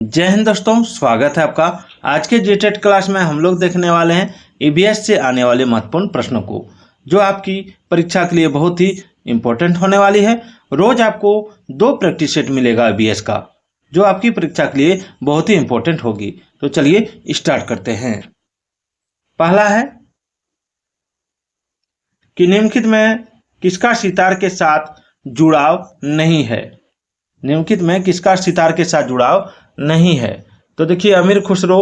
जय हिंद दोस्तों, स्वागत है आपका। आज के जीटेट क्लास में हम लोग देखने वाले हैं ईवीएस से आने वाले महत्वपूर्ण प्रश्नों को, जो आपकी परीक्षा के लिए बहुत ही इम्पोर्टेंट होने वाली है। रोज आपको 2 प्रैक्टिस सेट मिलेगा ईवीएस का, जो आपकी परीक्षा के लिए बहुत ही इम्पोर्टेंट होगी। तो चलिए स्टार्ट करते हैं। पहला है कि निम्नलिखित में किसका सितार के साथ जुड़ाव नहीं है। निम्नलिखित में किसका सितार के साथ जुड़ाव नहीं है। तो देखिए, अमीर खुसरो,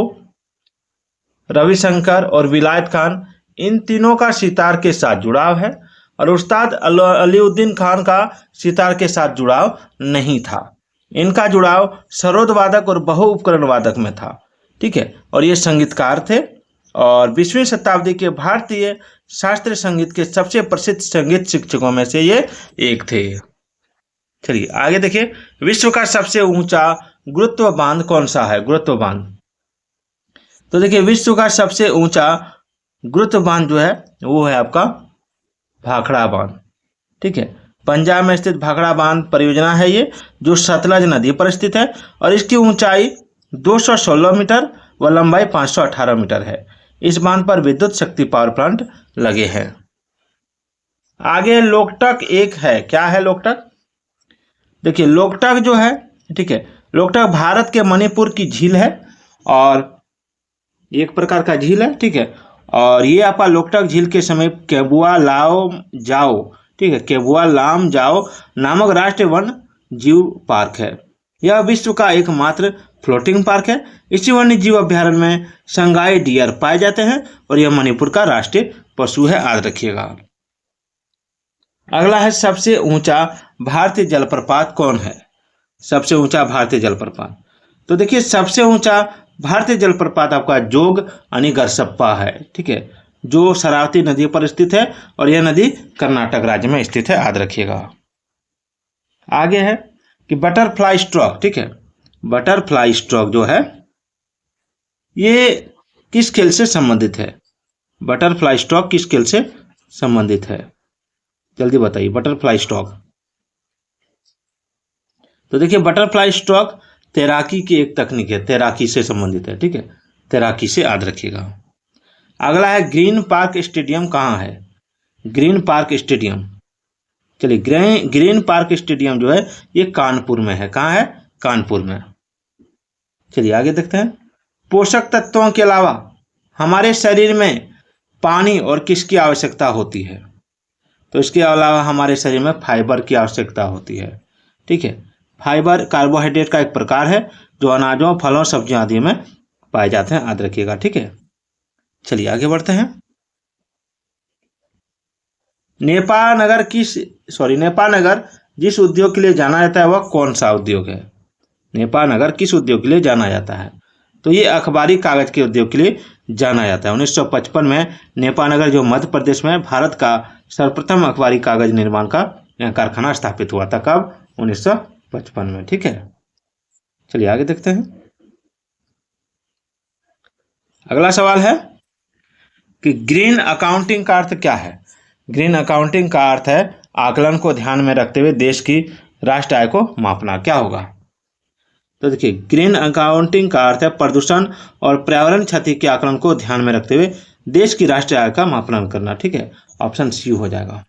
रविशंकर और विलायत खान, इन तीनों का सितार के साथ जुड़ाव है और उस्ताद अलीउद्दीन खान का सितार के साथ जुड़ाव नहीं था। इनका जुड़ाव सरोद वादक और बहु उपकरण वादक में था। ठीक है, और ये संगीतकार थे और 20वीं शताब्दी के भारतीय शास्त्रीय संगीत के सबसे प्रसिद्ध संगीत शिक्षकों में से ये एक थे। चलिए आगे देखिए, विश्व का सबसे ऊंचा गुरुत्व बांध कौन सा है। गुरुत्व बांध, तो देखिए विश्व का सबसे ऊंचा गुरुत्व बांध जो है वो है आपका भाखड़ा बांध। ठीक है, पंजाब में स्थित भाखड़ा बांध परियोजना है ये, जो सतलज नदी पर स्थित है और इसकी ऊंचाई 216 मीटर व लंबाई 518 मीटर है। इस बांध पर विद्युत शक्ति पावर प्लांट लगे हैं। आगे लोकटक एक है। क्या है लोकटक? देखिए लोकटक जो है, ठीक है, लोकटक भारत के मणिपुर की झील है और एक प्रकार का झील है। ठीक है, और ये आपका लोकटक झील के समीप केबुआ लाम जाओ, ठीक है, केबुआ लाम जाओ नामक राष्ट्रीय वन जीव पार्क है। यह विश्व का एकमात्र फ्लोटिंग पार्क है। इसी वन्य जीव अभ्यारण्य में संगाई डियर पाए जाते हैं और यह मणिपुर का राष्ट्रीय पशु है, याद रखिएगा। अगला है सबसे ऊंचा भारतीय जलप्रपात कौन है। सबसे ऊंचा भारतीय जलप्रपात, तो देखिए सबसे ऊंचा भारतीय जलप्रपात आपका जोग अनिगरसप्पा है। ठीक है, जो शरावती नदी पर स्थित है और यह नदी कर्नाटक राज्य में स्थित है, याद रखिएगा। आगे है कि बटरफ्लाई स्ट्रोक। ठीक है, बटरफ्लाई स्ट्रोक जो है ये किस खेल से संबंधित है। बटरफ्लाई स्ट्रोक किस खेल से संबंधित है, जल्दी बताइए। बटरफ्लाई स्ट्रोक, तो देखिए बटरफ्लाई स्ट्रोक तैराकी की एक तकनीक है, तैराकी से संबंधित है। ठीक है, तैराकी से याद रखिएगा। अगला है ग्रीन पार्क स्टेडियम कहाँ है। ग्रीन पार्क स्टेडियम, चलिए ग्रीन पार्क स्टेडियम जो है ये कानपुर में है। कहाँ है? कानपुर में। चलिए आगे देखते हैं। पोषक तत्वों के अलावा हमारे शरीर में पानी और किसकी आवश्यकता होती है। तो इसके अलावा हमारे शरीर में फाइबर की आवश्यकता होती है। ठीक है, फाइबर कार्बोहाइड्रेट का एक प्रकार है जो अनाजों, फलों, सब्जियों आदि में पाए जाते हैं, याद रखिएगा। ठीक है, चलिए आगे बढ़ते हैं। नेपाल नगर जिस उद्योग के लिए जाना जाता है वह कौन सा उद्योग है। नेपाल नगर किस उद्योग के लिए जाना जाता है? तो ये अखबारी कागज के उद्योग के लिए जाना जाता है। 1955 में नेपाल नगर जो मध्य प्रदेश में भारत का सर्वप्रथम अखबारी कागज निर्माण का कारखाना स्थापित हुआ था। कब? 1955 में। ठीक है, चलिए आगे देखते हैं। अगला सवाल है कि ग्रीन अकाउंटिंग का अर्थ क्या है। ग्रीन अकाउंटिंग का अर्थ है आकलन को ध्यान में रखते हुए देश की राष्ट्रीय आय को मापना। क्या होगा? तो देखिए ग्रीन अकाउंटिंग का अर्थ है प्रदूषण और पर्यावरण क्षति के आकलन को ध्यान में रखते हुए देश की राष्ट्रीय आय का मापन करना। ठीक है, ऑप्शन सी हो जाएगा।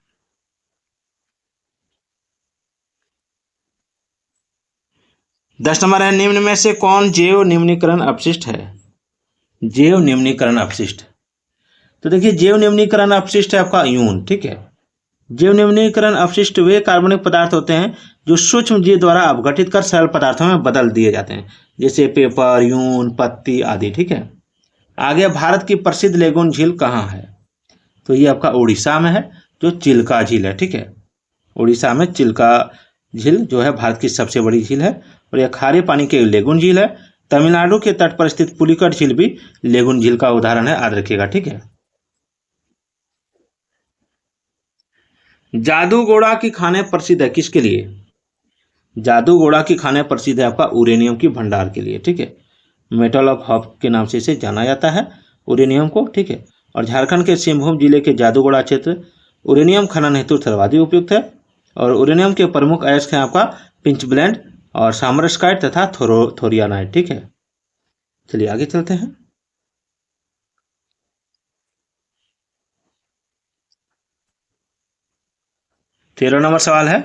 10 नंबर है, निम्न में से कौन जैव निम्नीकरण अपशिष्ट है। जैव निम्नीकरण अपशिष्ट, तो देखिए जैव निम्नीकरण अपशिष्ट है आपका यून। ठीक है, जैव निम्नीकरण अपशिष्ट वे कार्बनिक पदार्थ होते हैं जो सूक्ष्म जीव द्वारा अपघटित कर सरल पदार्थों में बदल दिए जाते हैं, जैसे पेपर, यून, पत्ती आदि। ठीक है, आगे भारत की प्रसिद्ध लेगून झील कहाँ है। तो ये आपका उड़ीसा में है, जो चिल्का झील है। ठीक है, उड़ीसा में चिल्का झील जो है भारत की सबसे बड़ी झील है और यह खारे पानी की लेगून झील है। तमिलनाडु के तट पर स्थित पुलिकट झील भी लेगून झील का उदाहरण है, याद रखिएगा। ठीक है, जादूगोड़ा की खाने प्रसिद्ध है किसके लिए। जादूगोड़ा की खाने प्रसिद्ध है आपका यूरेनियम की भंडार के लिए। ठीक है, मेटल ऑफ हब के नाम से इसे जाना जाता है, यूरेनियम को। ठीक है, और झारखंड के सिंहभूम जिले के जादूगोड़ा क्षेत्र यूरेनियम खनन हेतु सर्वाधिक उपयुक्त है और यूरेनियम के प्रमुख अयस्क हैं आपका पिंचब्लेंड और सामरस्काइट तथा थोरियानाइट। ठीक है, चलिए आगे चलते हैं। तेरह नंबर सवाल है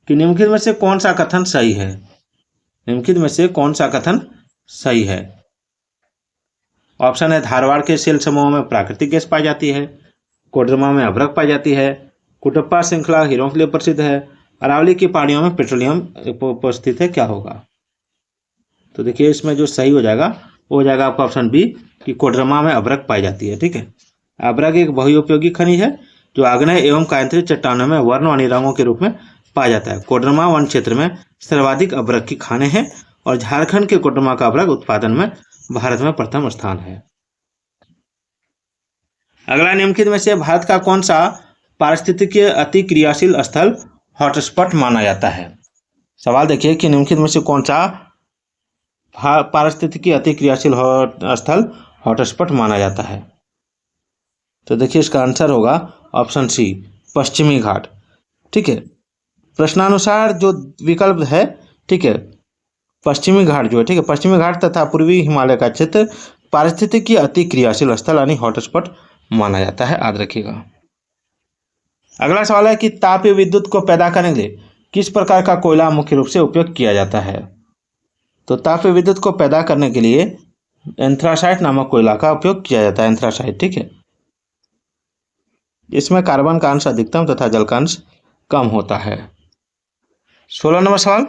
कि निम्नलिखित में से कौन सा कथन सही है। निम्नलिखित में से कौन सा कथन सही है। ऑप्शन है धारवाड़ के सेल समूह में प्राकृतिक गैस पाई जाती है, कोडरमा में अभ्रक पाई जाती है, कुटप्पा श्रृंखला हीरों के लिए प्रसिद्ध है, अरावली की पहाड़ियों में पेट्रोलियम उपस्थित है, क्या होगा। तो देखिए इसमें जो सही हो जाएगा वो हो जाएगा आपका ऑप्शन बी कि कोडरमा में अभ्रक पाई जाती है। ठीक है, अभ्रक एक बहुउपयोगी खनिज है जो आग्नेय एवं कायांतरित चट्टानों में वर्णवाणी रंगों के रूप में पाया जाता है। कोडरमा वन क्षेत्र में सर्वाधिक अभ्रक की खानें हैं और झारखंड के कोडरमा का अभ्रक उत्पादन में भारत में प्रथम स्थान है। अगला निम्नलिखित में से भारत का कौन सा पारिस्थितिकीय अति क्रियाशील स्थल हॉटस्पॉट माना जाता है। सवाल देखिए कि निम्नलिखित में से कौन सा पारिस्थितिकीय अति क्रियाशील स्थल हॉटस्पॉट माना जाता है। तो देखिए इसका आंसर होगा ऑप्शन सी पश्चिमी घाट। ठीक है, प्रश्नानुसार जो विकल्प है, ठीक है, पश्चिमी घाट जो है, ठीक है, पश्चिमी घाट तथा पूर्वी हिमालय का क्षेत्र पारिस्थितिकीय अति क्रियाशील स्थल यानी हॉटस्पॉट माना जाता है, याद रखिएगा। अगला सवाल है कि तापीय विद्युत को पैदा करने के लिए किस प्रकार का कोयला मुख्य रूप से उपयोग किया जाता है। तो तापीय विद्युत को पैदा करने के लिए एंथ्रासाइट नामक कोयला का उपयोग किया जाता है, एंथ्रासाइट। ठीक है, इसमें कार्बन का अंश अधिकतम तथा जल का अंश कम होता है। 16 नंबर सवाल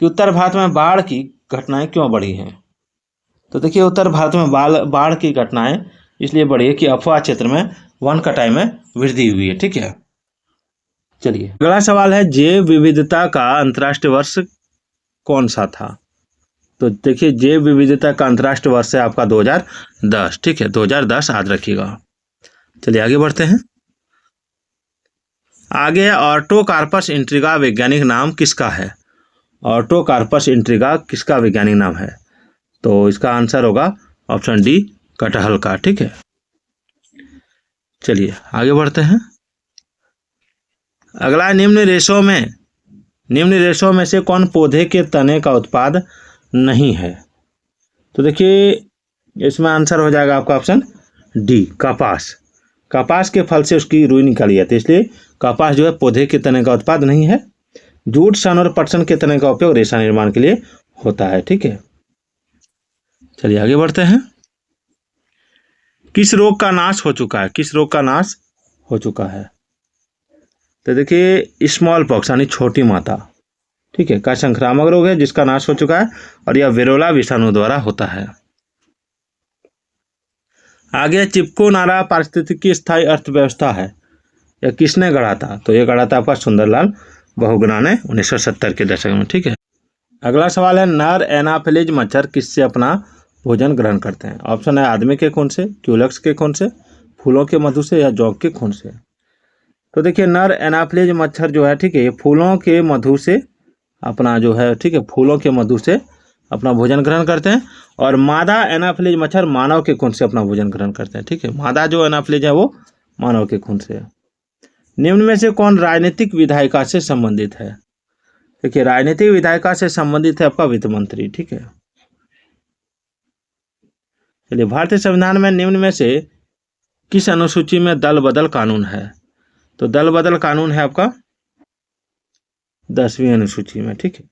कि उत्तर भारत में बाढ़ की घटनाएं क्यों बढ़ी हैं। तो देखिए उत्तर भारत में बाढ़ की घटनाएं इसलिए बढ़ी है कि अफवाह क्षेत्र में वन कटाई में वृद्धि हुई है। ठीक है, चलिए अगला सवाल है जैव विविधता का अंतर्राष्ट्रीय वर्ष कौन सा था। तो देखिए जैव विविधता का अंतर्राष्ट्रीय वर्ष है आपका 2010। ठीक है, 2010 याद रखिएगा। चलिए आगे बढ़ते हैं। आगे है ऑर्टोकार्पस इंट्रिगा वैज्ञानिक नाम किसका है। ऑर्टोकार्पस इंट्रिगा किसका वैज्ञानिक नाम है। तो इसका आंसर होगा ऑप्शन डी कटहल का। ठीक है, चलिए आगे बढ़ते हैं। अगला निम्न रेशों में से कौन पौधे के तने का उत्पाद नहीं है। तो देखिए इसमें आंसर हो जाएगा आपका ऑप्शन डी कपास। कपास के फल से उसकी रुई निकाली जाती है, इसलिए कपास जो है पौधे के तने का उत्पाद नहीं है। जूट, सन और पटसन के तने का उपयोग रेशा निर्माण के लिए होता है। ठीक है, चलिए आगे बढ़ते हैं। किस रोग का नाश हो चुका है। किस रोग का नाश हो चुका है। तो देखिए स्मॉल पॉक्स यानी छोटी माता, ठीक है, का संक्रामक रोग है जिसका नाश हो चुका है और यह वेरोला विषाणु द्वारा होता है। आगे चिपको नारा पारिस्थितिकी स्थायी अर्थव्यवस्था है, यह किसने गढ़ा था। तो यह गढ़ा था आपका सुंदरलाल बहुगुणा ने 1970 के दशक में। ठीक है, अगला सवाल है नर एनाफिलीज मच्छर किससे अपना भोजन ग्रहण करते हैं। ऑप्शन है आदमी के खून से, क्यूलेक्स के खून से, फूलों के मधु से या जौक के खून से। तो देखिए नर एनाफिलीज मच्छर जो है, ठीक है, ये फूलों के मधु से अपना जो है, ठीक है, फूलों के मधु से अपना भोजन ग्रहण करते हैं और मादा एनाफिलीज मच्छर मानव के खून से अपना भोजन ग्रहण करते हैं। ठीक है, मादा जो एनाफिलीज है वो मानव के खून से है। निम्न में से कौन राजनीतिक विधायिका से संबंधित है। देखिए राजनीतिक विधायिका से संबंधित है आपका वित्त मंत्री। ठीक है, चलिए भारतीय संविधान में निम्न में से किस अनुसूची में दल बदल कानून है। तो दल बदल कानून है आपका 10वीं अनुसूची में। ठीक है,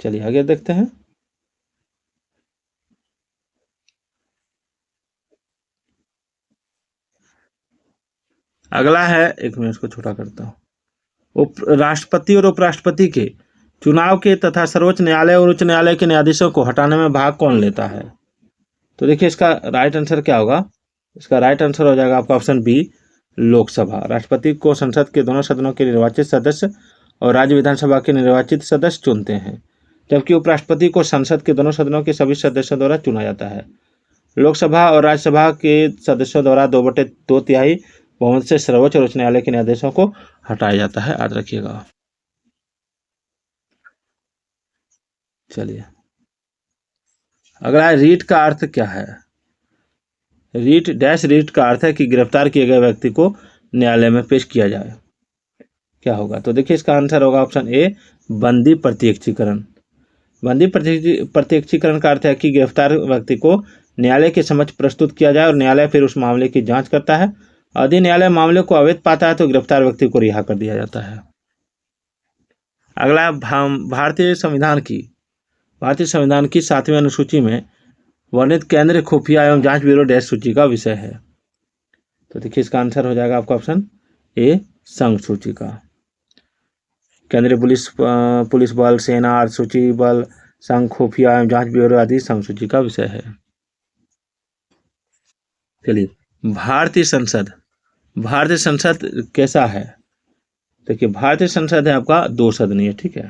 चलिए आगे देखते हैं। अगला है, एक मिनट इसको छोटा करता हूँ, राष्ट्रपति और उपराष्ट्रपति के चुनाव के तथा सर्वोच्च न्यायालय और उच्च न्यायालय के न्यायाधीशों को हटाने में भाग कौन लेता है। तो देखिए इसका राइट आंसर क्या होगा। इसका राइट आंसर हो जाएगा आपका ऑप्शन बी लोकसभा। राष्ट्रपति को संसद के दोनों सदनों के निर्वाचित सदस्य और राज्य विधानसभा के निर्वाचित सदस्य चुनते हैं, जबकि उपराष्ट्रपति को संसद के दोनों सदनों के सभी सदस्यों द्वारा चुना जाता है। लोकसभा और राज्यसभा के सदस्यों द्वारा 2/2 बहुमत से सर्वोच्च और उच्च न्यायालय के न्यायाधीशों को हटाया जाता है, याद रखिएगा। चलिए अगला रीट का अर्थ क्या है। रीट का अर्थ है कि गिरफ्तार किए गए व्यक्ति को न्यायालय में पेश किया जाए। क्या होगा? तो देखिए इसका आंसर होगा ऑप्शन ए, बंदी प्रत्यक्षीकरण। बंदी प्रत्यक्षीकरण का अर्थ है कि गिरफ्तार व्यक्ति को न्यायालय के समक्ष प्रस्तुत किया जाए और न्यायालय फिर उस मामले की जांच करता है। यदि न्यायालय मामले को अवैध पाता है तो गिरफ्तार व्यक्ति को रिहा कर दिया जाता है। अगला भारतीय संविधान की 7वीं अनुसूची में वर्णित केंद्रीय खुफिया एवं जांच ब्यूरो डैश सूची का विषय है। तो देखिए इसका आंसर हो जाएगा आपका ऑप्शन ए, संघ सूची का। केंद्रीय पुलिस बल, सेना, अर्धसूची बल, संघ, खुफिया एवं जांच ब्यूरो आदि संघ सूची का विषय है। चलिए, भारतीय संसद कैसा है? देखिए भारतीय संसद है आपका 2 सदनीय, ठीक है।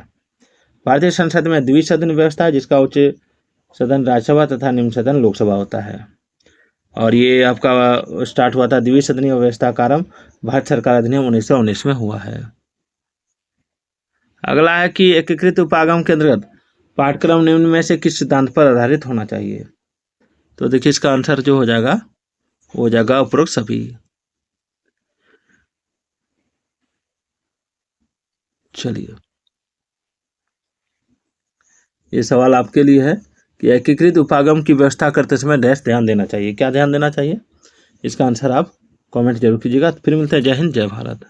भारतीय संसद में द्विसदन व्यवस्था है, जिसका उच्च सदन राज्यसभा तथा निम्न सदन लोकसभा होता है। और ये आपका स्टार्ट हुआ था द्विसदनीय व्यवस्था का आरंभ भारत सरकार अधिनियम 1919 में हुआ है। अगला है कि एकीकृत उपागम के अंतर्गत पाठ्यक्रम निम्न में से किस सिद्धांत पर आधारित होना चाहिए? तो देखिए इसका आंसर जो हो जाएगा वो हो जाएगा उपरोक्त सभी। चलिए, ये सवाल आपके लिए है कि एकीकृत उपागम की व्यवस्था करते समय डैश ध्यान देना चाहिए। क्या ध्यान देना चाहिए? इसका आंसर आप कमेंट जरूर कीजिएगा। फिर मिलते हैं। जय हिंद, जय भारत।